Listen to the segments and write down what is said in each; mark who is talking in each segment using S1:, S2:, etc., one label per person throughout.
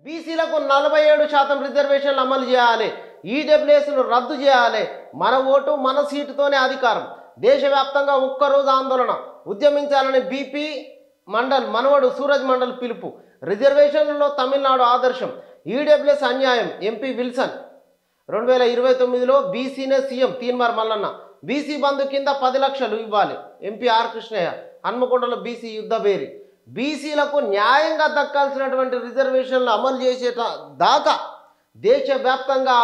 S1: బీసీలకు 47% రిజర్వేషన్లు అమలు చేయాలి, ఈడబ్ల్యూఎస్ను రద్దు చేయాలి, మన ఓటు మన సీటుతోనే అధికారం, దేశవ్యాప్తంగా ఒక్కరోజు ఆందోళన ఉద్యమించాలని బీపీ మండల్ మనవడు సూరజ్ మండల్ పిలుపు, రిజర్వేషన్లలో తమిళనాడు ఆదర్శం, ఈడబ్ల్యూఎస్ అన్యాయం ఎంపీ విల్సన్, 2029లో బీసీనే సీఎం తీన్మార్ మల్లన్న, బీసీ బంధు కింద 10 లక్షలు ఇవ్వాలి ఎంపీ ఆర్ కృష్ణయ్య, హన్మకొండలో బీసీ యుద్ధ బేరి, బీసీలకు న్యాయంగా దక్కాల్సినటువంటి రిజర్వేషన్లు అమలు చేసే దాకా దేశవ్యాప్తంగా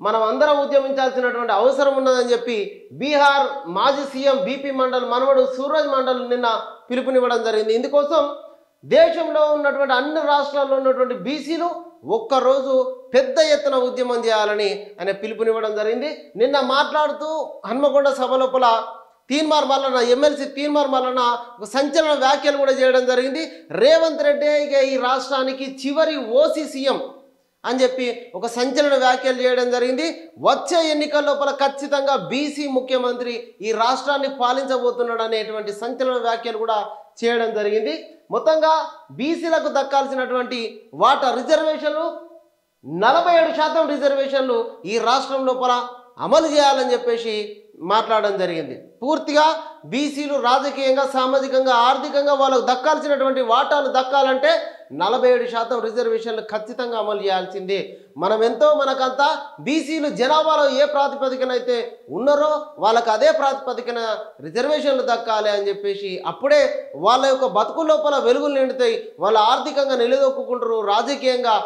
S1: మనం అందరం ఉద్యమించాల్సినటువంటి అవసరం ఉన్నదని చెప్పి బీహార్ మాజీ సీఎం బీపీ మండల్ మనవడు సూరజ్ మండల్ నిన్న పిలుపునివ్వడం జరిగింది. ఇందుకోసం దేశంలో ఉన్నటువంటి అన్ని రాష్ట్రాల్లో ఉన్నటువంటి బీసీలు ఒక్కరోజు పెద్ద ఎత్తున ఉద్యమం చేయాలని ఆయన పిలుపునివ్వడం జరిగింది. నిన్న మాట్లాడుతూ హన్మకొండ సభ లోపల తీన్మార్ మల్లన్న ఎమ్మెల్సీ తీన్మార్ మల్లన్న ఒక సంచలన వ్యాఖ్యలు కూడా చేయడం జరిగింది. రేవంత్ రెడ్డి ఇక ఈ రాష్ట్రానికి చివరి ఓసీ సీఎం అని చెప్పి ఒక సంచలన వ్యాఖ్యలు చేయడం జరిగింది. వచ్చే ఎన్నికల లోపల ఖచ్చితంగా బీసీ ముఖ్యమంత్రి ఈ రాష్ట్రాన్ని పాలించబోతున్నాడు అనేటువంటి సంచలన వ్యాఖ్యలు కూడా చేయడం జరిగింది. మొత్తంగా బీసీలకు దక్కాల్సినటువంటి వాటా రిజర్వేషన్లు 47% రిజర్వేషన్లు ఈ రాష్ట్రం లోపల అమలు చేయాలని చెప్పేసి మాట్లాడడం జరిగింది. పూర్తిగా బీసీలు రాజకీయంగా సామాజికంగా ఆర్థికంగా వాళ్ళకు దక్కాల్సినటువంటి వాటాలు దక్కాలంటే 47% రిజర్వేషన్లు ఖచ్చితంగా అమలు చేయాల్సిందే. మనం ఎంతో మనకంతా బీసీలు జనాభాలో ఏ ప్రాతిపదికన అయితే ఉన్నారో వాళ్ళకు అదే ప్రాతిపదికన రిజర్వేషన్లు దక్కాలి అని చెప్పేసి అప్పుడే వాళ్ళ యొక్క బతుకు లోపల వెలుగులు నిండుతాయి, వాళ్ళు ఆర్థికంగా నిలదొక్కుంటారు, రాజకీయంగా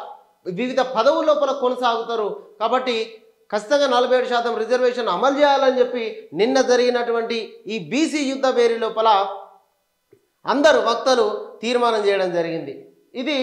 S1: వివిధ పదవుల లోపల కొనసాగుతారు. కాబట్టి ఖచ్చితంగా 47% రిజర్వేషన్ అమలు చేయాలని చెప్పి నిన్న జరిగినటువంటి ఈ బీసీ యుద్ధ బేరీ లోపల అందరూ వక్తలు తీర్మానం చేయడం జరిగింది. ఇది